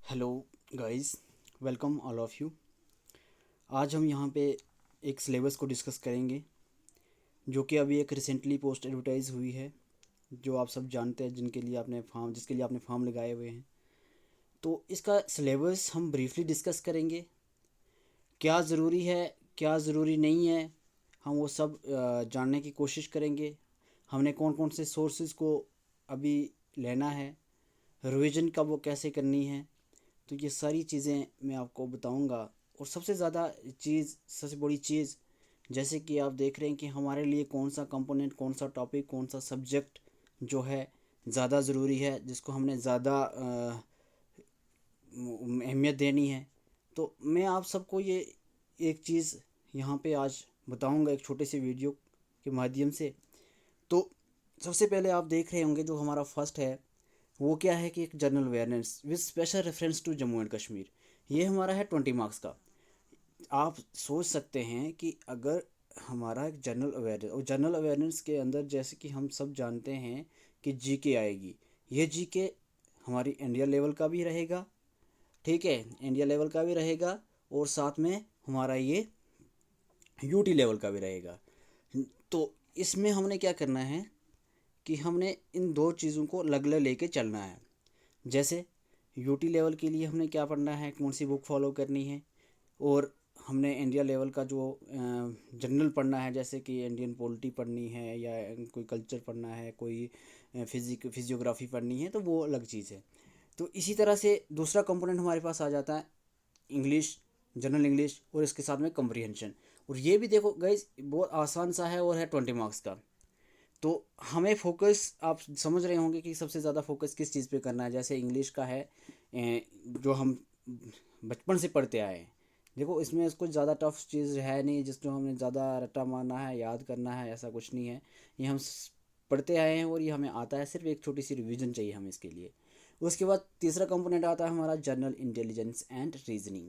Hello guys, welcome all of you. आज हम यहाँ पे एक सिलेबस को डिस्कस करेंगे जो कि अभी एक रिसेंटली पोस्ट एडवर्टाइज हुई है, जो आप सब जानते हैं, जिसके लिए आपने फॉर्म लगाए हुए हैं। तो इसका सिलेबस हम ब्रीफली डिस्कस करेंगे। क्या ज़रूरी है, क्या ज़रूरी नहीं है, हम वो सब जानने की कोशिश करेंगे। हमने कौन कौन से सोर्सेज को अभी लेना है, रिवीजन कब वो कैसे करनी है, तो ये सारी चीज़ें मैं आपको बताऊंगा। और सबसे बड़ी चीज़, जैसे कि आप देख रहे हैं कि हमारे लिए कौन सा कंपोनेंट, कौन सा टॉपिक, कौन सा सब्जेक्ट जो है ज़्यादा ज़रूरी है, जिसको हमने ज़्यादा अहमियत देनी है। तो मैं आप सबको ये एक चीज़ यहाँ पे आज बताऊंगा एक छोटे से वीडियो के माध्यम से। तो सबसे पहले आप देख रहे होंगे जो हमारा फर्स्ट है वो क्या है कि एक general awareness with special reference to Jammu and Kashmir. ये हमारा है 20 मार्क्स का। आप सोच सकते हैं कि अगर हमारा एक जनरल अवेयरनेस के अंदर, जैसे कि हम सब जानते हैं कि जीके आएगी, ये जीके हमारी इंडिया लेवल का भी रहेगा। ठीक है, इंडिया लेवल का भी रहेगा और साथ में हमारा ये यूटी लेवल का भी रहेगा। तो इसमें हमने क्या करना है कि हमने इन दो चीज़ों को अलग अलग लेके चलना है। जैसे यूटी लेवल के लिए हमने क्या पढ़ना है, कौन सी बुक फॉलो करनी है, और हमने इंडिया लेवल का जो जनरल पढ़ना है, जैसे कि इंडियन पॉलिटी पढ़नी है या कोई कल्चर पढ़ना है, कोई फिजियोग्राफी पढ़नी है, तो वो अलग चीज़ है। तो इसी तरह से दूसरा कंपोनेंट हमारे पास आ जाता है इंग्लिश, जनरल इंग्लिश, और इसके साथ में कम्प्रीहेंशन। और ये भी देखो गाइज बहुत आसान सा है और है 20 मार्क्स का। तो हमें फोकस, आप समझ रहे होंगे कि सबसे ज़्यादा फोकस किस चीज़ पे करना है। जैसे इंग्लिश का है, जो हम बचपन से पढ़ते आए हैं। देखो इसमें कुछ ज़्यादा टफ चीज़ है नहीं जिसको हमें ज़्यादा रट्टा मारना है, याद करना है, ऐसा कुछ नहीं है। ये हम पढ़ते आए हैं और ये हमें आता है, सिर्फ एक छोटी सी रिवीजन चाहिए हमें इसके लिए। उसके बाद तीसरा कंपोनेंट आता है हमारा जनरल इंटेलिजेंस एंड रीजनिंग।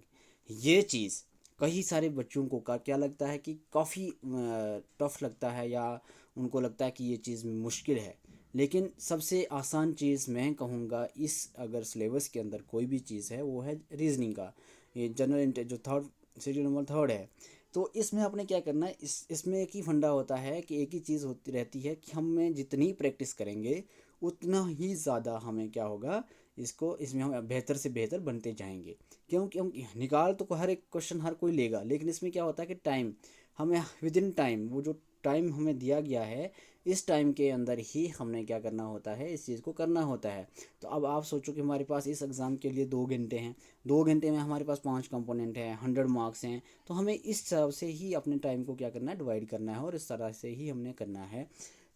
ये चीज़ कई सारे बच्चों को का क्या लगता है कि काफ़ी टफ लगता है, या उनको लगता है कि ये चीज़ मुश्किल है। लेकिन सबसे आसान चीज़ मैं कहूँगा इस अगर सिलेबस के अंदर कोई भी चीज़ है वो है रीजनिंग का। ये जनरल जो थर्ड, सीरियल नंबर थर्ड है। तो इसमें आपने क्या करना है, इसमें एक ही फंडा होता है कि एक ही चीज़ होती रहती है कि हमें जितनी प्रैक्टिस करेंगे उतना ही ज़्यादा हमें क्या होगा, इसमें हम बेहतर से बेहतर बनते जाएंगे। क्योंकि हम निकाल तो हर एक क्वेश्चन हर कोई लेगा, लेकिन इसमें क्या होता है कि टाइम, हमें विद इन टाइम, वो जो टाइम हमें दिया गया है, इस टाइम के अंदर ही हमने क्या करना होता है, इस चीज़ को करना होता है। तो अब आप सोचो कि हमारे पास इस एग्ज़ाम के लिए 2 घंटे हैं, 2 घंटे में हमारे पास 5 कंपोनेंट हैं, 100 मार्क्स हैं। तो हमें इस हिसाब से ही अपने टाइम को क्या करना है, डिवाइड करना है, और इस तरह से ही हमने करना है।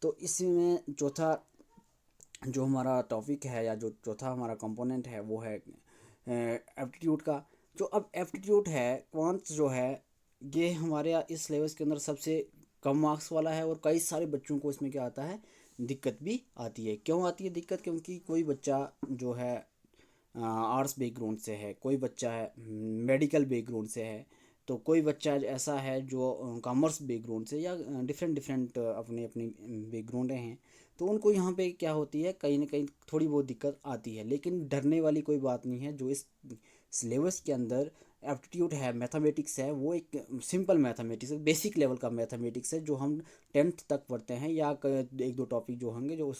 तो इसमें चौथा जो हमारा टॉपिक है, या जो चौथा हमारा कंपोनेंट है, वो है एप्टीट्यूड का। जो अब एप्टीट्यूड है, क्वांट्स जो है, ये हमारे इस सिलेबस के अंदर सबसे कम मार्क्स वाला है। और कई सारे बच्चों को इसमें क्या आता है, दिक्कत भी आती है। क्यों आती है दिक्कत? क्योंकि कोई बच्चा जो है आर्ट्स बैकग्राउंड से है, कोई बच्चा है मेडिकल बैकग्राउंड से है, तो कोई बच्चा ऐसा है जो कॉमर्स बैकग्राउंड से, या डिफरेंट डिफरेंट अपने अपनी बैकग्राउंड हैं। तो उनको यहाँ पे क्या होती है, कहीं ना कहीं थोड़ी बहुत दिक्कत आती है। लेकिन डरने वाली कोई बात नहीं है। जो इस सिलेबस के अंदर एप्टीट्यूड है, मैथमेटिक्स है, वो एक सिंपल मैथमेटिक्स है, बेसिक लेवल का मैथमेटिक्स है, जो हम 10th तक पढ़ते हैं, या एक दो टॉपिक जो होंगे जो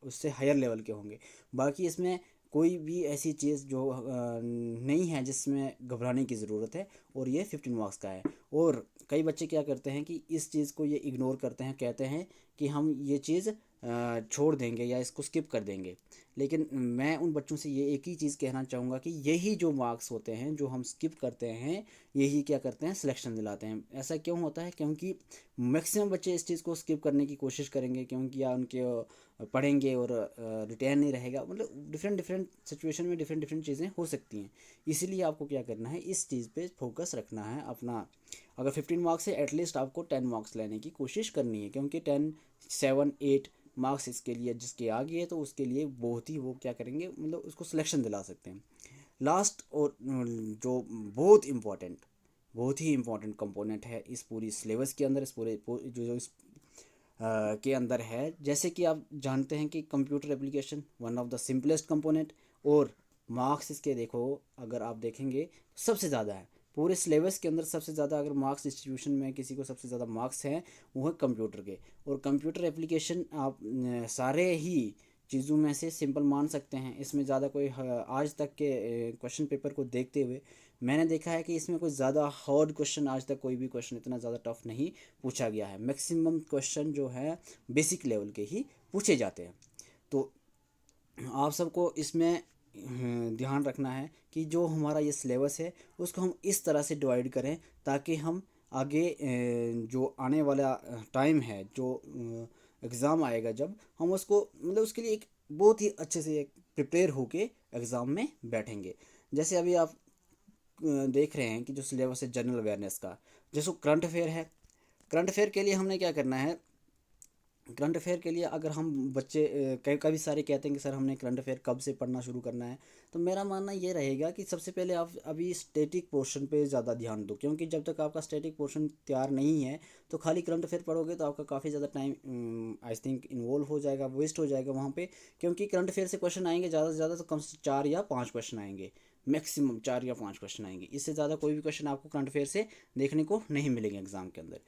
उससे हायर लेवल के होंगे। बाकी इसमें कोई भी ऐसी चीज़ जो नहीं है जिसमें घबराने की ज़रूरत है। और ये 15 मार्क्स का है। और कई बच्चे क्या करते हैं कि इस चीज़ को ये इग्नोर करते हैं, कहते हैं कि हम ये चीज़ छोड़ देंगे या इसको स्किप कर देंगे। लेकिन मैं उन बच्चों से ये एक ही चीज़ कहना चाहूँगा कि यही जो मार्क्स होते हैं जो हम स्किप करते हैं, यही क्या करते हैं, सिलेक्शन दिलाते हैं। ऐसा क्यों होता है? क्योंकि मैक्सिमम बच्चे इस चीज़ को स्किप करने की कोशिश करेंगे, क्योंकि या उनके पढ़ेंगे और रिटेन नहीं रहेगा। मतलब डिफरेंट डिफरेंट सिचुएशन में डिफरेंट डिफरेंट चीज़ें हो सकती हैं। इसीलिए आपको क्या करना है, इस चीज़ पे फोकस रखना है अपना। अगर 15 मार्क्स है, एटलीस्ट आपको 10 मार्क्स लेने की कोशिश करनी है, क्योंकि 10, 7, 8 मार्क्स इसके लिए जिसके आ गए तो उसके लिए बहुत ही वो क्या करेंगे, मतलब उसको सिलेक्शन दिला सकते हैं। लास्ट और जो बहुत ही इम्पोर्टेंट कंपोनेंट है इस पूरी सिलेबस के अंदर, इस पूरे जो इस के अंदर है, जैसे कि आप जानते हैं कि computer application one of the simplest component, और मार्क्स इसके देखो, अगर आप देखेंगे तो सबसे ज़्यादा है पूरे सिलेबस के अंदर। सबसे ज़्यादा अगर मार्क्स डिस्ट्रीब्यूशन में किसी को सबसे ज़्यादा मार्क्स हैं वो है कंप्यूटर के। और कंप्यूटर एप्लीकेशन आप सारे ही चीज़ों में से सिंपल मान सकते हैं। इसमें ज़्यादा कोई आज तक के क्वेश्चन पेपर को देखते हुए मैंने देखा है कि इसमें कोई ज़्यादा हार्ड क्वेश्चन, आज तक कोई भी क्वेश्चन इतना ज़्यादा टफ नहीं पूछा गया है। मैक्सिमम क्वेश्चन जो है बेसिक लेवल के ही पूछे जाते हैं। तो आप सबको इसमें ध्यान रखना है कि जो हमारा ये सिलेबस है उसको हम इस तरह से डिवाइड करें ताकि हम आगे जो आने वाला टाइम है, जो एग्ज़ाम आएगा जब हम उसको मतलब उसके लिए एक बहुत ही अच्छे से एक प्रिपेयर होके एग्ज़ाम में बैठेंगे। जैसे अभी आप देख रहे हैं कि जो सिलेबस है जनरल अवेयरनेस का, जैसे करंट अफेयर है। करंट अफेयर के लिए हमने क्या करना है, करंट अफेयर के लिए अगर हम बच्चे कई कभी सारे कहते हैं कि सर हमने करंट अफेयर कब से पढ़ना शुरू करना है, तो मेरा मानना ये रहेगा कि सबसे पहले आप अभी स्टैटिक पोर्शन पे ज़्यादा ध्यान दो। क्योंकि जब तक आपका स्टैटिक पोर्शन तैयार नहीं है तो खाली करंट अफेयर पढ़ोगे तो आपका काफ़ी ज़्यादा टाइम आई थिंक इन्वॉल्व हो जाएगा, वेस्ट हो जाएगा वहाँ पे। क्योंकि करंट अफेयर से क्वेश्चन आएंगे ज़्यादा से ज़्यादा तो कम से 4 या 5 क्वेश्चन आएंगे, मैक्सिमम 4 या 5 क्वेश्चन आएंगे। इससे ज़्यादा कोई भी क्वेश्चन आपको करंट अफेयर से देखने को नहीं मिलेंगे एग्ज़ाम के अंदर।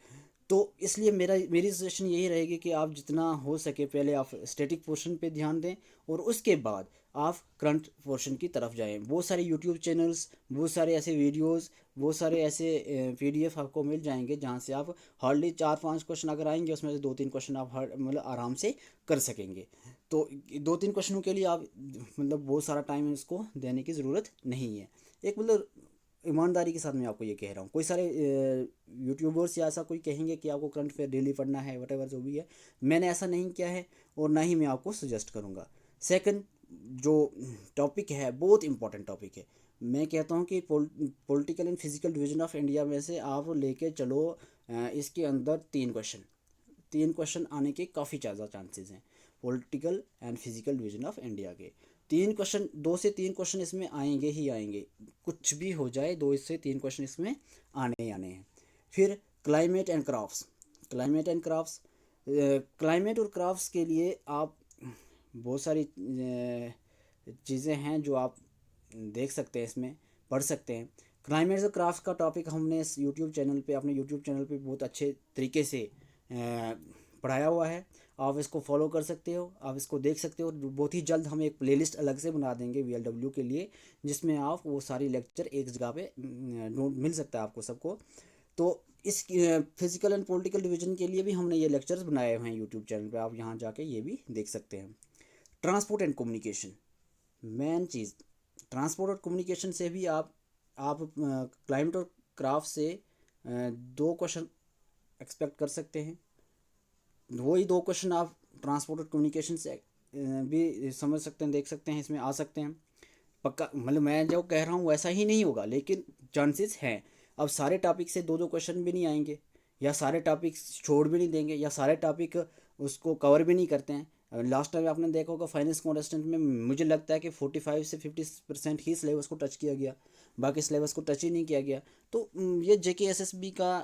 तो इसलिए मेरी सजेशन यही रहेगी कि आप जितना हो सके पहले आप स्टैटिक पोर्शन पे ध्यान दें और उसके बाद आप करंट पोर्शन की तरफ जाएं। बहुत सारे यूट्यूब चैनल्स, बहुत सारे ऐसे वीडियोस, बहुत सारे ऐसे पीडीएफ आपको मिल जाएंगे जहां से आप हार्डली 4-5 क्वेश्चन अगर आएंगे उसमें से 2-3 क्वेश्चन आप मतलब आराम से कर सकेंगे। तो 2-3 क्वेश्चनों के लिए आप मतलब बहुत सारा टाइम इसको देने की ज़रूरत नहीं है। एक मतलब ईमानदारी के साथ मैं आपको ये कह रहा हूँ। कोई सारे यूट्यूबर्स या ऐसा कोई कहेंगे कि आपको करंट अफेयर डेली पढ़ना है, वट एवर जो भी है, मैंने ऐसा नहीं किया है और ना ही मैं आपको सजेस्ट करूँगा। सेकंड, जो टॉपिक है बहुत इंपॉर्टेंट टॉपिक है। मैं कहता हूँ कि political and physical division of India में से आप लेके चलो इसके अंदर 3 क्वेश्चन आने के काफ़ी ज़्यादा चांसेस हैं। Political and physical division of India के 3 क्वेश्चन, 2 से 3 क्वेश्चन इसमें आएंगे ही आएंगे। कुछ भी हो जाए 2 से 3 क्वेश्चन इसमें आने ही आने हैं। फिर climate and crafts. Climate and crafts, climate और क्राफ्ट्स के लिए आप बहुत सारी चीज़ें हैं जो आप देख सकते हैं, इसमें पढ़ सकते हैं। क्लाइमेट और क्राफ्ट्स का टॉपिक हमने इस यूट्यूब चैनल पे, अपने यूट्यूब चैनल पे बहुत अच्छे तरीके से पढ़ाया हुआ है। आप इसको फॉलो कर सकते हो, आप इसको देख सकते हो। बहुत ही जल्द हम एक प्लेलिस्ट अलग से बना देंगे वीएलडब्ल्यू के लिए, जिसमें आप वो सारी लेक्चर एक जगह पे मिल सकता है आपको सबको। तो इस फिजिकल एंड पॉलिटिकल डिवीजन के लिए भी हमने ये लेक्चर्स बनाए हुए हैं यूट्यूब चैनल पे, आप यहाँ जाके ये भी देख सकते हैं। Transport and communication, main cheese transport और कम्युनिकेशन से भी आप क्लाइमेट और क्राफ्ट से 2 क्वेश्चन एक्सपेक्ट कर सकते हैं। वही 2 क्वेश्चन आप ट्रांसपोर्ट और कम्युनिकेशन से भी समझ सकते हैं, देख सकते हैं, इसमें आ सकते हैं। पक्का मतलब मैं जो कह रहा हूँ वैसा ही नहीं होगा, लेकिन चांसेस हैं। अब सारे टॉपिक से 2-2 क्वेश्चन भी नहीं आएंगे, या सारे टॉपिक छोड़ भी नहीं देंगे, या सारे टॉपिक उसको कवर भी नहीं करते हैं। लास्ट टाइम आपने देखा होगा फाइनेंस कॉन्टेस्टेंट में मुझे लगता है कि 45 से 50% ही सिलेबस को टच किया गया, बाकी सिलेबस को टच ही नहीं किया गया। तो ये JKSSB का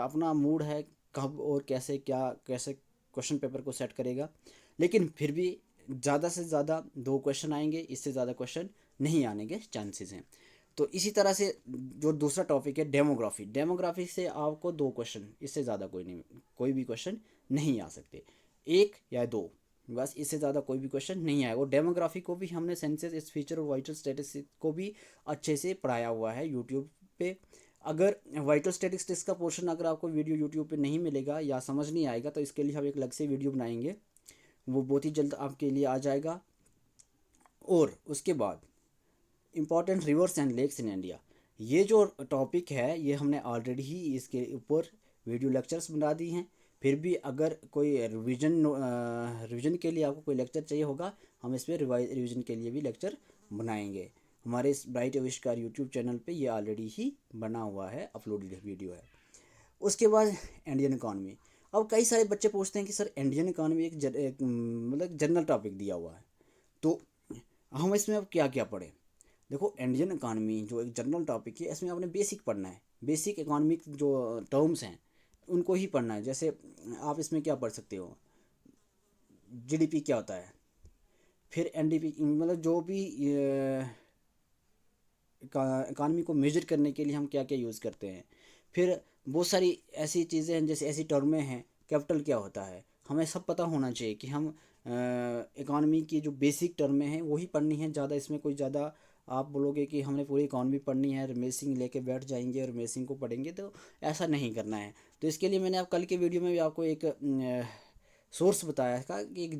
अपना मूड है, कब और कैसे क्या कैसे क्वेश्चन पेपर को सेट करेगा। लेकिन फिर भी ज़्यादा से ज़्यादा 2 क्वेश्चन आएंगे, इससे ज़्यादा क्वेश्चन नहीं आने के चांसेस हैं। तो इसी तरह से जो दूसरा टॉपिक है डेमोग्राफी, डेमोग्राफी से आपको 2 क्वेश्चन, इससे ज़्यादा कोई भी क्वेश्चन नहीं आ सकते। 1 या 2, बस, इससे ज़्यादा कोई भी क्वेश्चन नहीं आएगा। और डेमोग्राफी को भी हमने सेंसस, इस फीचर और वाइटल स्टैटिस्टिक्स को भी अच्छे से पढ़ाया हुआ है यूट्यूब पे। अगर वाइटल स्टैटिस्टिक्स का पोर्शन अगर आपको वीडियो यूट्यूब पे नहीं मिलेगा या समझ नहीं आएगा तो इसके लिए हम एक अलग से वीडियो बनाएंगे, वो बहुत ही जल्द आपके लिए आ जाएगा। और उसके बाद important rivers and lakes in India, ये जो टॉपिक है ये हमने ऑलरेडी ही इसके ऊपर वीडियो लेक्चर्स बना दी हैं। फिर भी अगर कोई रिवीजन के लिए आपको कोई लेक्चर चाहिए होगा, हम इस पर रिवीजन के लिए भी लेक्चर बनाएंगे। हमारे इस ब्राइट आविष्कार यूट्यूब चैनल पे ये ऑलरेडी ही बना हुआ है, अपलोडेड वीडियो है। उसके बाद इंडियन इकॉनमी। अब कई सारे बच्चे पूछते हैं कि सर इंडियन इकॉनमी एक मतलब जनरल टॉपिक दिया हुआ है, तो हम इसमें अब क्या क्या पढ़ें। देखो, इंडियन इकॉनमी जो एक जनरल टॉपिक है, इसमें आपने बेसिक पढ़ना है। बेसिक इकोनॉमिक जो टर्म्स हैं उनको ही पढ़ना है। जैसे आप इसमें क्या पढ़ सकते हो, जीडीपी क्या होता है, फिर एनडीपी मतलब जो भी इकानमी को मेजर करने के लिए हम क्या क्या यूज़ करते हैं। फिर बहुत सारी ऐसी चीज़ें हैं, जैसे ऐसी टर्में हैं, कैपिटल क्या होता है, हमें सब पता होना चाहिए कि हम इकानमी की जो बेसिक टर्में हैं वही पढ़नी है। ज़्यादा इसमें कोई ज़्यादा आप बोलोगे कि हमने पूरी इकानमी पढ़नी है, रमेश लेके बैठ जाएंगे और रमेश को पढ़ेंगे, तो ऐसा नहीं करना है। तो इसके लिए मैंने आप कल के वीडियो में भी आपको एक सोर्स बताया था कि एक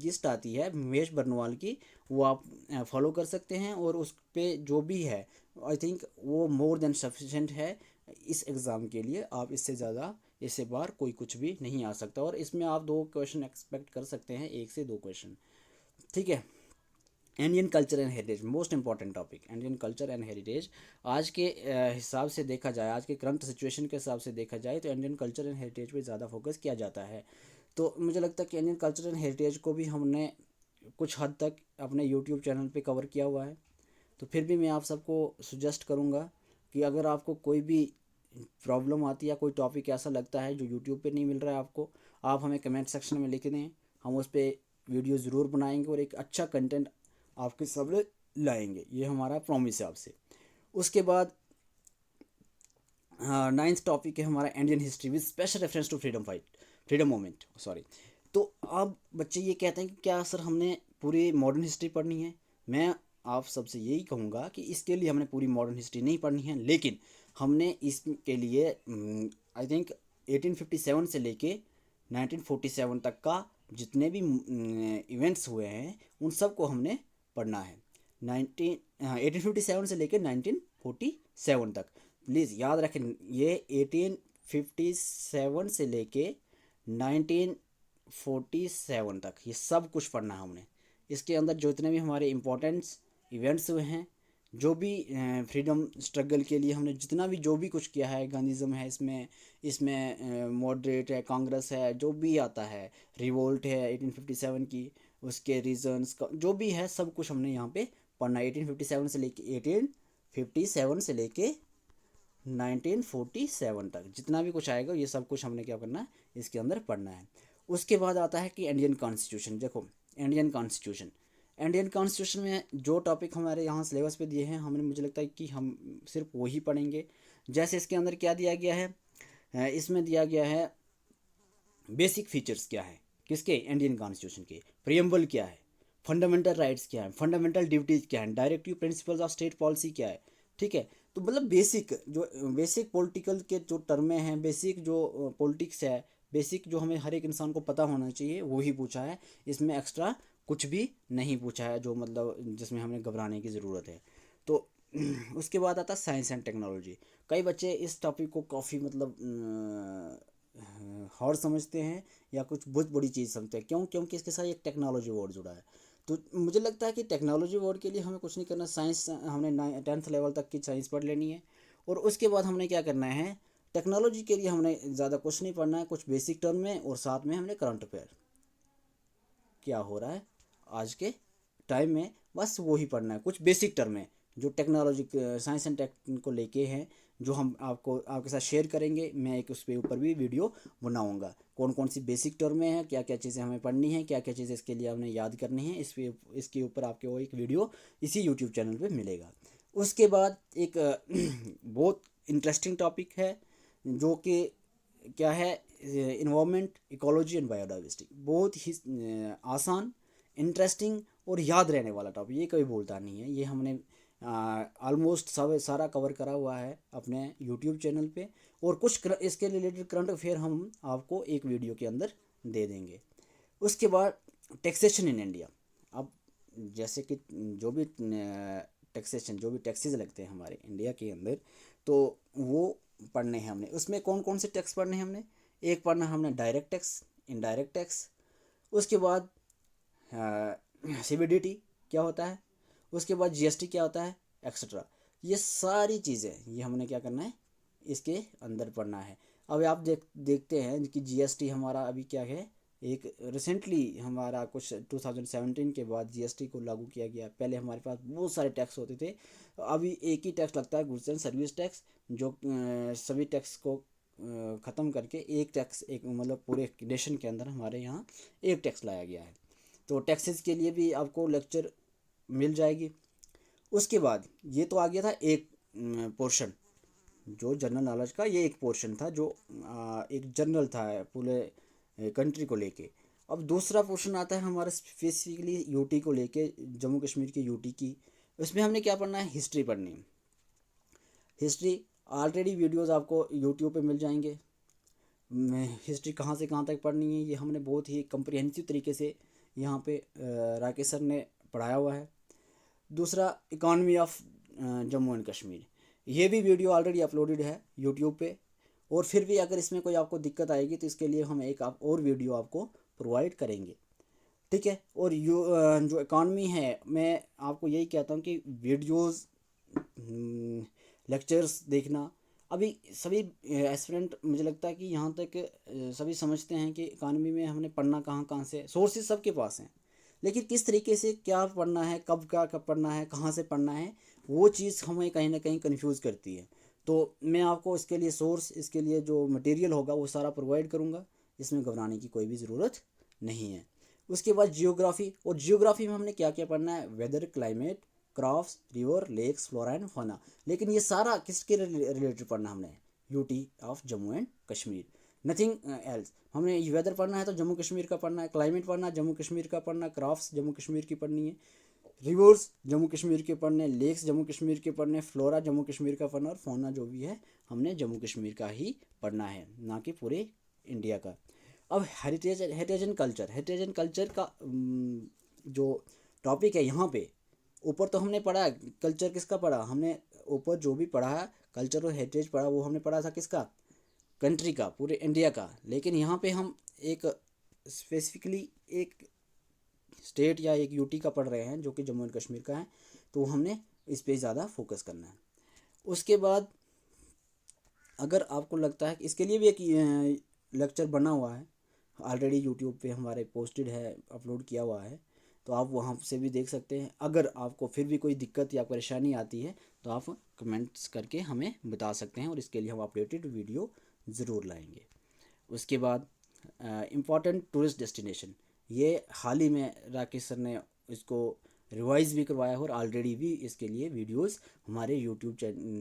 लिस्ट आती है महेश बर्नवाल की, वो आप फॉलो कर सकते हैं और उस पे जो भी है आई थिंक वो मोर देन सफिशेंट है इस एग्ज़ाम के लिए। आप इससे ज़्यादा इससे बाहर कोई कुछ भी नहीं आ सकता, और इसमें आप 2 क्वेश्चन एक्सपेक्ट कर सकते हैं, 1 से 2 क्वेश्चन, ठीक है। Indian culture and heritage, most important topic, Indian culture and heritage. आज के हिसाब से देखा जाए, आज के करंट सिचुएशन के हिसाब से देखा जाए तो इंडियन कल्चर एंड हेरिटेज पे ज़्यादा फोकस किया जाता है। तो मुझे लगता है कि इंडियन कल्चर एंड हेरिटेज को भी हमने कुछ हद तक अपने यूट्यूब चैनल पे कवर किया हुआ है। तो फिर भी मैं आप सबको सुजेस्ट करूँगा कि अगर आपको कोई भी प्रॉब्लम आती है या कोई टॉपिक ऐसा लगता है जो यूट्यूब पे नहीं मिल रहा है आपको, आप हमें कमेंट सेक्शन में लिख दें, हम उस पर वीडियो ज़रूर बनाएंगे और एक अच्छा कंटेंट आपके सामने लाएंगे, ये हमारा प्रॉमिस है आपसे। उसके बाद 9th टॉपिक है हमारा Indian history with special reference to freedom moment, sorry. तो अब बच्चे ये कहते हैं कि क्या सर हमने पूरी मॉडर्न हिस्ट्री पढ़नी है। मैं आप सबसे यही कहूँगा कि इसके लिए हमने पूरी मॉडर्न हिस्ट्री नहीं पढ़नी है, लेकिन हमने इसके लिए आई थिंक 1857 से लेके 1947 तक का जितने भी इवेंट्स हुए हैं उन सब को हमने पढ़ना है। 1857 से लेकर 1947 तक, प्लीज़ याद रखें, ये 1857 से लेके 1947 तक ये सब कुछ पढ़ना है हमने। इसके अंदर जितने भी हमारे इम्पोर्टेंट्स इवेंट्स हुए हैं, जो भी फ्रीडम स्ट्रगल के लिए हमने जितना भी जो भी कुछ किया है, गांधीज़म है इसमें, इसमें मॉडरेट है, कांग्रेस है, जो भी आता है, रिवोल्ट है 1857 की, उसके रीजंस का जो भी है सब कुछ हमने यहाँ पे पढ़ना है। 1857 से लेके 1857 से लेके 1947 तक जितना भी कुछ आएगा ये सब कुछ हमने क्या करना है, इसके अंदर पढ़ना है। उसके बाद आता है कि इंडियन कॉन्स्टिट्यूशन। देखो इंडियन कॉन्स्टिट्यूशन, इंडियन कॉन्स्टिट्यूशन में जो टॉपिक हमारे यहाँ सिलेबस पे दिए हैं, हमने मुझे लगता है कि हम सिर्फ वही पढ़ेंगे। जैसे इसके अंदर क्या दिया गया है, इसमें दिया गया है बेसिक फीचर्स क्या है किसके, इंडियन कॉन्स्टिट्यूशन के, प्रियम्बल क्या है, फंडामेंटल राइट्स क्या है, फंडामेंटल ड्यूटीज क्या है, directive principles of state policy क्या है, ठीक है। तो मतलब बेसिक जो बेसिक पॉलिटिकल के जो टर्में हैं, बेसिक जो पॉलिटिक्स है, बेसिक जो हमें हर एक इंसान को पता होना चाहिए वही पूछा है। इसमें एक्स्ट्रा कुछ भी नहीं पूछा है जो मतलब जिसमें हमें घबराने की ज़रूरत है। तो उसके बाद आता है साइंस एंड टेक्नोलॉजी। कई बच्चे इस टॉपिक को काफ़ी मतलब हार्ड समझते हैं या कुछ बहुत बड़ी चीज़ समझते हैं, क्यों, क्योंकि इसके साथ एक टेक्नोलॉजी वर्ड जुड़ा है। तो मुझे लगता है कि टेक्नोलॉजी वर्ड के लिए हमें कुछ नहीं करना, साइंस हमने 10th लेवल तक की साइंस पढ़ लेनी है, और उसके बाद हमने क्या करना है, टेक्नोलॉजी के लिए हमने ज़्यादा कुछ नहीं पढ़ना है, कुछ बेसिक टर्म में, और साथ में हमने करंट अफेयर क्या हो रहा है आज के टाइम में, बस वही पढ़ना है, कुछ बेसिक टर्म है जो टेक्नोलॉजी साइंस एंड टेक को लेके हैं, जो हम आपको आपके साथ शेयर करेंगे। मैं एक उस पे ऊपर भी वीडियो बनाऊंगा, कौन कौन सी बेसिक टर्में हैं, क्या क्या चीज़ें हमें पढ़नी है, क्या क्या चीज़ें इसके लिए हमें याद करनी है, इसके ऊपर आपके वो एक वीडियो इसी यूट्यूब चैनल पे मिलेगा। उसके बाद एक बहुत इंटरेस्टिंग टॉपिक है जो कि क्या है, इन्वायरमेंट, इकोलॉजी एंड बायोडाइवर्सिटी। बहुत ही आसान, इंटरेस्टिंग और याद रहने वाला टॉपिक, ये कोई बोलता नहीं है। ये हमने ऑलमोस्ट सब सारा कवर करा हुआ है अपने यूट्यूब चैनल पे, और कुछ इसके रिलेटेड करंट अफेयर हम आपको एक वीडियो के अंदर दे देंगे। उसके बाद टैक्सेशन इन इंडिया। अब जैसे कि जो भी टैक्सेशन, जो भी टैक्सेस लगते हैं हमारे इंडिया के अंदर, तो वो पढ़ने हैं हमने। उसमें कौन कौन से टैक्स पढ़ने हैं हमने, एक पढ़ना हमने डायरेक्ट टैक्स, इनडायरेक्ट टैक्स, उसके बाद सीबीडीटी क्या होता है, उसके बाद जीएसटी क्या होता है, एक्सेट्रा। ये सारी चीज़ें ये हमने क्या करना है, इसके अंदर पढ़ना है। अब आप देखते हैं कि जीएसटी हमारा अभी क्या है, एक रिसेंटली हमारा कुछ 2017 के बाद जीएसटी को लागू किया गया। पहले हमारे पास बहुत सारे टैक्स होते थे, अभी एक ही टैक्स लगता है, गुड्स एंड सर्विस टैक्स, जो सभी टैक्स को ख़त्म करके एक टैक्स, एक मतलब पूरे नेशन के अंदर हमारे यहाँ एक टैक्स लाया गया है। तो टैक्सेस के लिए भी आपको लेक्चर मिल जाएगी। उसके बाद ये तो आ गया था एक पोर्शन, जो जनरल नॉलेज का ये एक पोर्शन था, जो एक जनरल था पूरे कंट्री को लेके। अब दूसरा पोर्शन आता है हमारा स्पेसिफिकली यूटी को लेके, जम्मू कश्मीर की यूटी की। उसमें हमने क्या पढ़ना है, हिस्ट्री पढ़नी है। हिस्ट्री ऑलरेडी वीडियोस आपको यूट्यूब पे मिल जाएंगे। हिस्ट्री कहाँ से कहाँ तक पढ़नी है ये हमने बहुत ही कम्प्रिहेंसिव तरीके से यहाँ पे राकेश सर ने पढ़ाया हुआ है। दूसरा economy of Jammu and Kashmir, ये भी वीडियो ऑलरेडी अपलोडेड है यूट्यूब पे। और फिर भी अगर इसमें कोई आपको दिक्कत आएगी तो इसके लिए हम एक और वीडियो आपको प्रोवाइड करेंगे, ठीक है। और जो इकॉनमी है, मैं आपको यही कहता हूँ कि वीडियोस लेक्चर्स देखना। अभी सभी एस्पिरेंट मुझे लगता है कि यहाँ तक सभी समझते हैं कि इकॉनमी में हमने पढ़ना कहाँ कहाँ से, सोर्सेज सबके पास हैं, लेकिन किस तरीके से क्या पढ़ना है, कब पढ़ना है, कहाँ से पढ़ना है, वो चीज़ हमें कहीं ना कहीं कंफ्यूज करती है। तो मैं आपको इसके लिए सोर्स, इसके लिए जो मटेरियल होगा वो सारा प्रोवाइड करूँगा, इसमें घबराने की कोई भी ज़रूरत नहीं है। उसके बाद जियोग्राफी, और जियोग्राफी में हमने क्या क्या पढ़ना है, weather, climate, crops, river, lakes, flora and fauna. लेकिन ये सारा किसके रिलेटेड पढ़ना हमने, UT of Jammu and Kashmir, nothing else. हमने वेदर पढ़ना है तो जम्मू कश्मीर का पढ़ना है, क्लाइमेट पढ़ना है जम्मू कश्मीर का पढ़ना है, क्रॉप्स जम्मू कश्मीर की पढ़नी है, रिवर्स जम्मू कश्मीर के पढ़ने, लेक्स जम्मू कश्मीर के पढ़ने, फ्लोरा जम्मू कश्मीर का पढ़ना, और फौना जो भी है हमने जम्मू कश्मीर का ही पढ़ना है, ना कि पूरे इंडिया का। अब heritage and culture, heritage and culture का जो टॉपिक है यहाँ पे, ऊपर तो हमने पढ़ा कल्चर किसका पढ़ा हमने, ऊपर जो भी पढ़ा है कल्चर और हेरिटेज पढ़ा वो हमने पढ़ा था किसका, कंट्री का, पूरे इंडिया का। लेकिन यहाँ पे हम एक स्पेसिफिकली एक स्टेट या एक यूटी का पढ़ रहे हैं जो कि जम्मू एंड कश्मीर का है, तो हमने इस पे ज़्यादा फोकस करना है। उसके बाद अगर आपको लगता है कि इसके लिए भी एक लेक्चर बना हुआ है ऑलरेडी, यूट्यूब पे हमारे पोस्टेड है, अपलोड किया हुआ है, तो आप वहाँ से भी देख सकते हैं। अगर आपको फिर भी कोई दिक्कत या परेशानी आती है तो आप कमेंट्स करके हमें बता सकते हैं, और इसके लिए हम अपडेटेड वीडियो ज़रूर लाएंगे। उसके बाद इम्पॉर्टेंट टूरिस्ट डेस्टिनेशन, ये हाल ही में राकेश सर ने इसको रिवाइज भी करवाया है, और ऑलरेडी भी इसके लिए वीडियोस हमारे यूट्यूब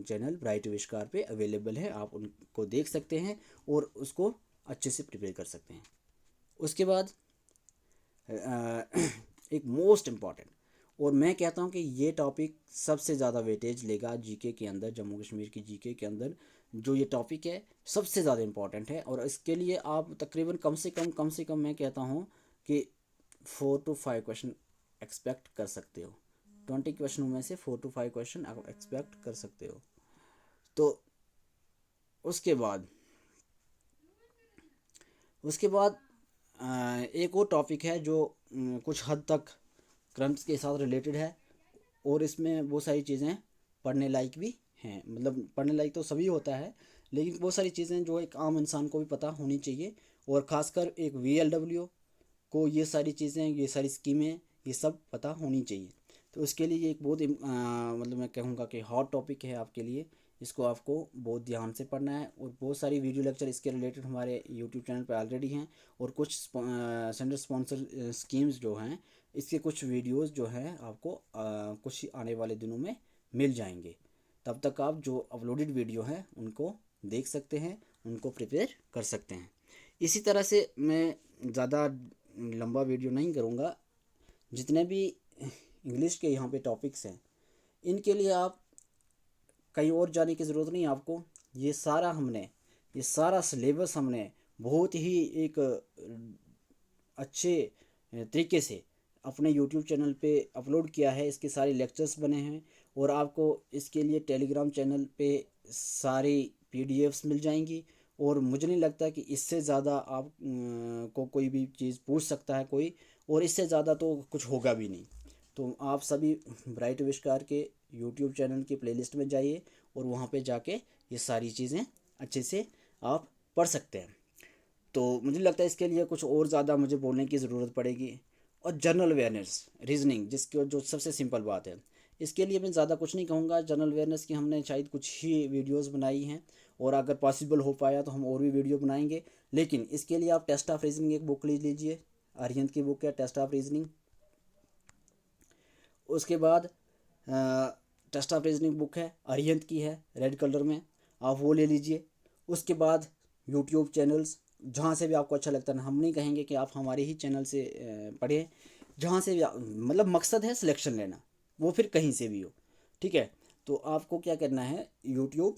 चैनल ब्राइट आविष्कार पे अवेलेबल है, आप उनको देख सकते हैं और उसको अच्छे से प्रिपेयर कर सकते हैं। उसके बाद एक मोस्ट इम्पॉर्टेंट, और मैं कहता हूँ कि ये टॉपिक सबसे ज़्यादा वेटेज लेगा जीके के अंदर, जम्मू कश्मीर की जीके के अंदर जो ये टॉपिक है सबसे ज़्यादा इम्पॉर्टेंट है, और इसके लिए आप तकरीबन कम से कम मैं कहता हूँ कि 4 to 5 क्वेश्चन एक्सपेक्ट कर सकते हो। 20 क्वेश्चनों में से 4 to 5 क्वेश्चन आप एक्सपेक्ट कर सकते हो। तो उसके बाद एक और टॉपिक है जो कुछ हद तक क्रम्स के साथ रिलेटेड है, और इसमें बहुत सारी चीज़ें पढ़ने लायक भी हैं। मतलब पढ़ने लायक तो सभी होता है, लेकिन बहुत सारी चीज़ें जो एक आम इंसान को भी पता होनी चाहिए, और ख़ासकर एक VLW को ये सारी चीज़ें, ये सारी स्कीमें, ये सब पता होनी चाहिए। तो उसके लिए ये एक बहुत मतलब मैं कहूँगा कि हॉट टॉपिक है आपके लिए, इसको आपको बहुत ध्यान से पढ़ना है। और बहुत सारी वीडियो लेक्चर इसके रिलेटेड हमारे यूट्यूब चैनल पर ऑलरेडी हैं, और कुछ सेंटर स्पॉन्सर स्कीम्स जो हैं, इसके कुछ वीडियोस जो हैं आपको कुछ आने वाले दिनों में मिल जाएंगे। तब तक आप जो अपलोडेड वीडियो हैं उनको देख सकते हैं, उनको प्रिपेयर कर सकते हैं। इसी तरह से मैं ज़्यादा लंबा वीडियो नहीं करूँगा, जितने भी इंग्लिश के यहाँ पे टॉपिक्स हैं इनके लिए आप कहीं और जाने की ज़रूरत नहीं आपको। ये सारा सिलेबस हमने बहुत ही एक अच्छे तरीके से अपने यूट्यूब चैनल पे अपलोड किया है, इसके सारे लेक्चर्स बने हैं, और आपको इसके लिए टेलीग्राम चैनल पे सारी PDFs मिल जाएंगी। और मुझे नहीं लगता कि इससे ज़्यादा आप को कोई भी चीज़ पूछ सकता है कोई, और इससे ज़्यादा तो कुछ होगा भी नहीं। तो आप सभी ब्राइट आविष्कार के यूट्यूब चैनल की प्लेलिस्ट में जाइए, और वहाँ पे जाके ये सारी चीज़ें अच्छे से आप पढ़ सकते हैं। तो मुझे लगता है इसके लिए कुछ और ज़्यादा मुझे बोलने की ज़रूरत पड़ेगी। और जनरल अवेयरनेस, रीजनिंग, जिसके जो सबसे सिंपल बात है, इसके लिए मैं ज़्यादा कुछ नहीं कहूँगा। जनरल अवेयरनेस की हमने शायद कुछ ही वीडियोस बनाई हैं, और अगर पॉसिबल हो पाया तो हम और भी वीडियो बनाएंगे। लेकिन इसके लिए आप टेस्ट ऑफ रीजनिंग एक बुक ले लीजिए, आर्यंत की बुक है टेस्ट ऑफ रीजनिंग। उसके बाद टेस्ट ऑफ रीजनिंग बुक है, अरिहंत की है, रेड कलर में, आप वो ले लीजिए। उसके बाद यूट्यूब चैनल्स जहाँ से भी आपको अच्छा लगता है, हम नहीं कहेंगे कि आप हमारे ही चैनल से पढ़ें, जहाँ से भी मतलब मकसद है सिलेक्शन लेना, वो फिर कहीं से भी हो, ठीक है। तो आपको क्या करना है, यूट्यूब,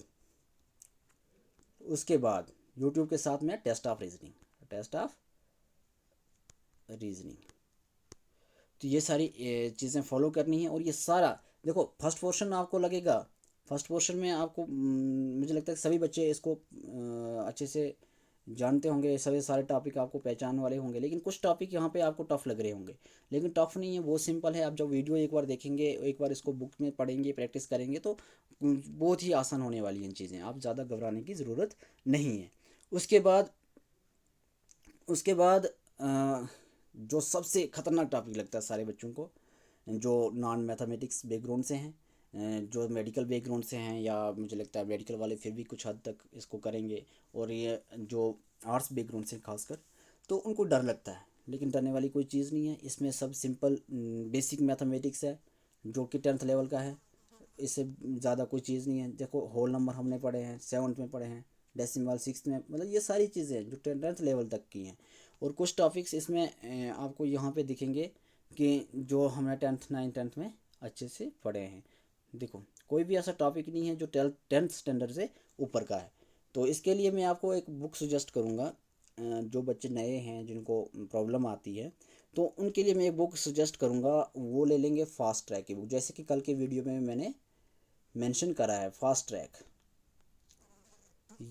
उसके बाद यूट्यूब के साथ में test of reasoning, test of reasoning, तो ये सारी चीज़ें फॉलो करनी है। और ये सारा देखो, फर्स्ट पोर्शन आपको लगेगा, फर्स्ट पोर्शन में आपको मुझे लगता है कि सभी बच्चे इसको अच्छे से जानते होंगे, सभी सारे टॉपिक आपको पहचान वाले होंगे, लेकिन कुछ टॉपिक यहाँ पे आपको टफ़ लग रहे होंगे, लेकिन टफ़ नहीं है, वो सिंपल है। आप जब वीडियो एक बार देखेंगे, एक बार इसको बुक में पढ़ेंगे, प्रैक्टिस करेंगे, तो बहुत ही आसान होने वाली हैं चीज़ें, आप ज़्यादा घबराने की ज़रूरत नहीं है। उसके बाद जो सबसे ख़तरनाक टॉपिक लगता है सारे बच्चों को, जो नॉन मैथमेटिक्स बैकग्राउंड से हैं, जो मेडिकल बैकग्राउंड से हैं, या मुझे लगता है मेडिकल वाले फिर भी कुछ हद तक इसको करेंगे, और ये जो आर्ट्स बैकग्राउंड से खासकर, तो उनको डर लगता है, लेकिन डरने वाली कोई चीज़ नहीं है। इसमें सब सिंपल बेसिक मैथमेटिक्स है, जो कि 10th लेवल का है, इससे ज़्यादा कोई चीज़ नहीं है। देखो, होल नंबर हमने पढ़े हैं, 7th में पढ़े हैं, डेसिमल 6th में, मतलब ये सारी चीज़ें जो 10th लेवल तक की हैं। और कुछ टॉपिक्स इसमें आपको यहाँ पे दिखेंगे कि जो हमने 10th 9th 10th में अच्छे से पढ़े हैं। देखो, कोई भी ऐसा टॉपिक नहीं है जो 10th स्टैंडर्ड से ऊपर का है। तो इसके लिए मैं आपको एक बुक सजेस्ट करूँगा, जो बच्चे नए हैं जिनको प्रॉब्लम आती है, तो उनके लिए मैं एक बुक सजेस्ट करूँगा, वो ले लेंगे फास्ट ट्रैक की बुक, जैसे कि कल के वीडियो में मैंने मेंशन करा है, फास्ट ट्रैक।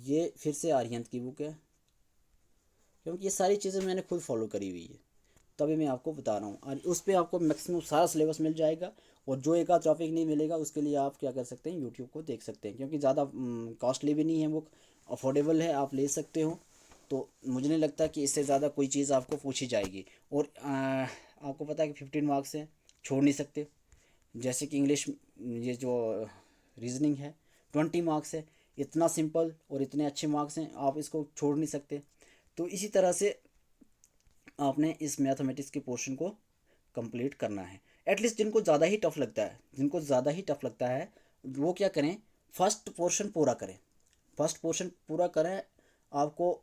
ये फिर से आर्यंत की बुक है, क्योंकि ये सारी चीज़ें मैंने खुद फॉलो करी हुई है, तभी मैं आपको बता रहा हूँ, और उस पर आपको मैक्सिमम सारा सिलेबस मिल जाएगा। और जो एक आध टॉपिक नहीं मिलेगा, उसके लिए आप क्या कर सकते हैं, यूट्यूब को देख सकते हैं, क्योंकि ज़्यादा कॉस्टली भी नहीं है बुक, अफोर्डेबल है, आप ले सकते हो। तो मुझे नहीं लगता कि इससे ज़्यादा कोई चीज़ आपको पूछी जाएगी। और आपको पता है कि 15 मार्क्स हैं, छोड़ नहीं सकते। जैसे कि इंग्लिश, ये जो रीजनिंग है, 20 मार्क्स है, इतना सिंपल और इतने अच्छे मार्क्स हैं, आप इसको छोड़ नहीं सकते। तो इसी तरह से आपने इस मैथमेटिक्स के पोर्शन को कंप्लीट करना है। एटलीस्ट जिनको ज़्यादा ही टफ लगता है, जिनको ज़्यादा ही टफ लगता है, वो क्या करें, फर्स्ट पोर्शन पूरा करें, फर्स्ट पोर्शन पूरा करें। आपको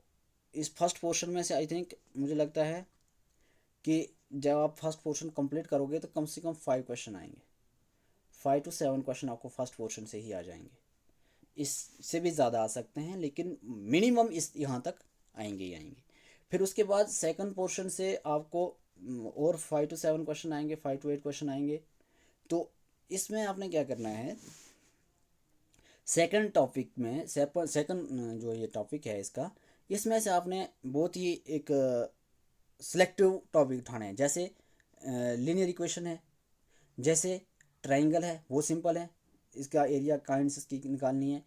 इस फर्स्ट पोर्शन में से आई थिंक मुझे लगता है कि जब आप फर्स्ट पोर्शन कंप्लीट करोगे तो कम से कम 5 क्वेश्चन आएंगे, 5 to 7 क्वेश्चन आपको फर्स्ट पोर्शन से ही आ जाएंगे। इससे भी ज़्यादा आ सकते हैं, लेकिन मिनिमम इस यहाँ तक आएंगे ही आएंगे। फिर उसके बाद सेकंड पोर्शन से आपको और 5 to 7 क्वेश्चन आएंगे, 5 to 8 क्वेश्चन आएंगे। तो इसमें आपने क्या करना है, सेकंड टॉपिक में, सेकंड जो ये टॉपिक है इसका, इसमें से आपने बहुत ही एक सिलेक्टिव टॉपिक उठाने हैं। जैसे लीनियर इक्वेशन है, जैसे ट्राइंगल है, वो सिंपल है, इसका एरिया काइंड की निकालनी है।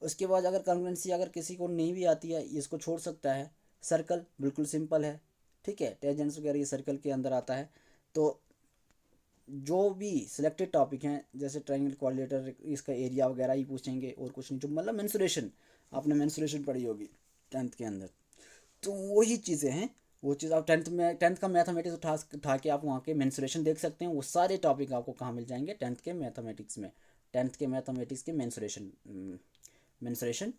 उसके बाद अगर कॉन्ग्रुएंसी अगर किसी को नहीं भी आती है, इसको छोड़ सकता है। सर्कल बिल्कुल सिंपल है, ठीक है, टेंजेंट्स वगैरह ये सर्कल के अंदर आता है। तो जो भी सिलेक्टेड टॉपिक हैं, जैसे ट्रायंगल क्वाड्रिलेटरल, इसका एरिया वगैरह ही पूछेंगे, और कुछ नहीं। जो मतलब मेंसुरेशन, आपने मेंसुरेशन पढ़ी होगी 10th के अंदर, तो वही चीज़ें हैं। वो चीज़ आप 10th का मैथमेटिक्स उठा के आप वहाँ के मेंसुरेशन देख सकते हैं। वो सारे टॉपिक आपको कहाँ मिल जाएंगे, 10th के मैथमेटिक्स में, 10th के मैथमेटिक्स के मेंसुरेशन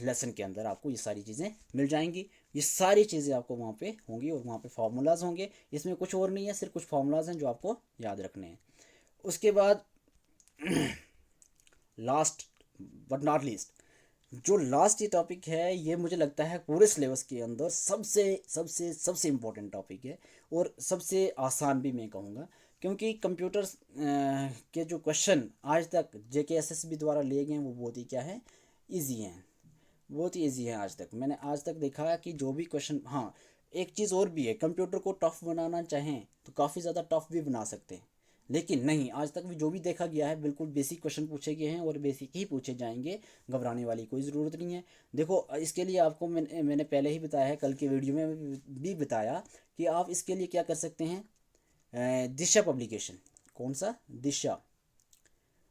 लेसन के अंदर आपको ये सारी चीज़ें मिल जाएंगी। ये सारी चीज़ें आपको वहाँ पे होंगी, और वहाँ पे फार्मूलाज होंगे। इसमें कुछ और नहीं है, सिर्फ कुछ फार्मूलाज हैं जो आपको याद रखने हैं। उसके बाद लास्ट बट नॉट लीस्ट, जो लास्ट ये टॉपिक है, ये मुझे लगता है पूरे सिलेबस के अंदर सबसे सबसे सबसे इम्पोर्टेंट टॉपिक है, और सबसे आसान भी मैं कहूँगा, क्योंकि कंप्यूटर्स के जो क्वेश्चन आज तक JKSSB द्वारा लिए गए हैं, वो बहुत ही क्या है, ईजी हैं, बहुत ही ईजी है। आज तक मैंने देखा है कि जो भी क्वेश्चन, हाँ, एक चीज़ और भी है, कंप्यूटर को टफ बनाना चाहें तो काफ़ी ज़्यादा टफ भी बना सकते हैं, लेकिन नहीं, आज तक भी जो भी देखा गया है, बिल्कुल बेसिक क्वेश्चन पूछे गए हैं, और बेसिक ही पूछे जाएंगे, घबराने वाली कोई ज़रूरत नहीं है। देखो, इसके लिए आपको मैंने पहले ही बताया है, कल के वीडियो में भी बताया कि आप इसके लिए क्या कर सकते हैं, दिशा पब्लिकेशन, कौन सा, दिशा,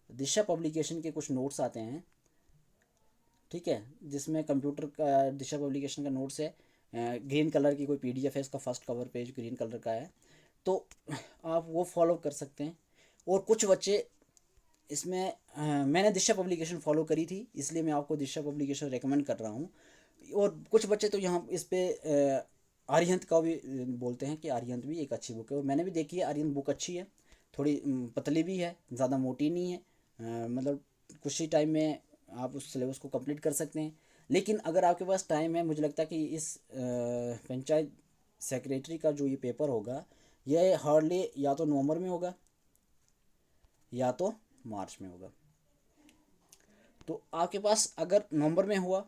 दिशा पब्लिकेशन के कुछ नोट्स आते हैं, ठीक है, जिसमें कंप्यूटर का दिशा पब्लिकेशन का नोट्स है, ग्रीन कलर की कोई PDF है, इसका first cover page green colour का है, तो आप वो फॉलो कर सकते हैं। और कुछ बच्चे इसमें मैंने दिशा पब्लिकेशन फॉलो करी थी, इसलिए मैं आपको दिशा पब्लिकेशन रेकमेंड कर रहा हूँ। और कुछ बच्चे तो यहाँ इस पे आर्यंत का भी बोलते हैं कि आर्यंत भी एक अच्छी बुक है, और मैंने भी देखी है, आर्यंत बुक अच्छी है। थोड़ी पतली भी है, ज़्यादा मोटी नहीं है। मतलब कुछ ही टाइम में आप उस सिलेबस को कंप्लीट कर सकते हैं। लेकिन अगर आपके पास टाइम है, मुझे लगता है कि इस पंचायत सेक्रेटरी का जो ये पेपर होगा, ये हार्डली या तो नवंबर में होगा या तो मार्च में होगा। तो आपके पास अगर नवंबर में हुआ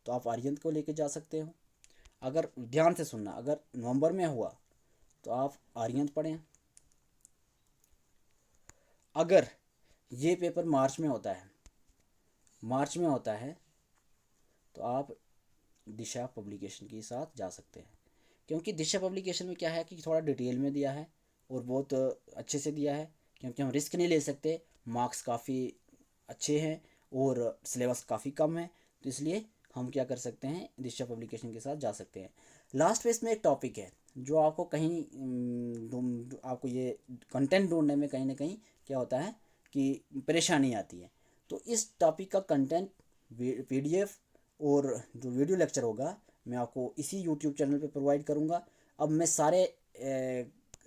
तो आप आर्यंत को लेके जा सकते हो। अगर ध्यान से सुनना, अगर नवंबर में हुआ तो आप आर्यंत पढ़ें। अगर ये पेपर मार्च में होता है, तो आप दिशा पब्लिकेशन के साथ जा सकते हैं। क्योंकि दिशा पब्लिकेशन में क्या है कि थोड़ा डिटेल में दिया है और बहुत अच्छे से दिया है। क्योंकि हम रिस्क नहीं ले सकते, मार्क्स काफ़ी अच्छे हैं और सिलेबस काफ़ी कम है, तो इसलिए हम क्या कर सकते हैं, दिशा पब्लिकेशन के साथ जा सकते हैं। लास्ट फेज में एक टॉपिक है जो आपको कहीं आपको ये कंटेंट ढूंढने में कहीं ना कहीं क्या होता है कि परेशानी आती है। तो इस टॉपिक का कंटेंट पीडीएफ और जो वीडियो लेक्चर होगा मैं आपको इसी यूट्यूब चैनल पे प्रोवाइड करूँगा। अब मैं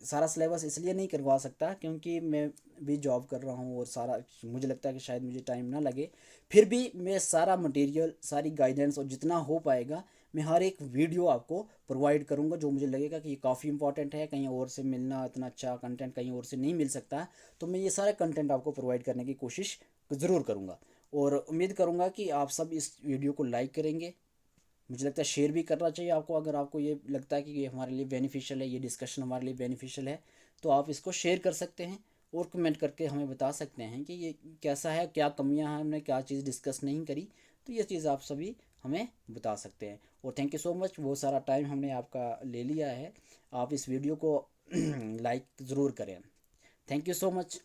सारा सिलेबस इसलिए नहीं करवा सकता क्योंकि मैं भी जॉब कर रहा हूँ और सारा मुझे लगता है कि शायद मुझे टाइम ना लगे। फिर भी मैं सारा मटेरियल, सारी गाइडेंस और जितना हो पाएगा मैं हर एक वीडियो आपको प्रोवाइड करूँगा जो मुझे लगेगा कि ये काफ़ी इंपॉर्टेंट है, कहीं और से मिलना इतना अच्छा कंटेंट कहीं और से नहीं मिल सकता। तो मैं ये सारा कंटेंट आपको प्रोवाइड करने की कोशिश ज़रूर करूँगा और उम्मीद करूँगा कि आप सब इस वीडियो को लाइक करेंगे। मुझे लगता है शेयर भी करना चाहिए आपको, अगर आपको ये लगता है कि ये हमारे लिए बेनिफिशियल है, ये डिस्कशन हमारे लिए बेनिफिशियल है, तो आप इसको शेयर कर सकते हैं और कमेंट करके हमें बता सकते हैं कि ये कैसा है, क्या कमियां हैं, हमने क्या चीज़ डिस्कस नहीं करी। तो ये चीज़ आप सभी हमें बता सकते हैं। और थैंक यू सो मच, बहुत सारा टाइम हमने आपका ले लिया है। आप इस वीडियो को लाइक ज़रूर करें। Thank you so much.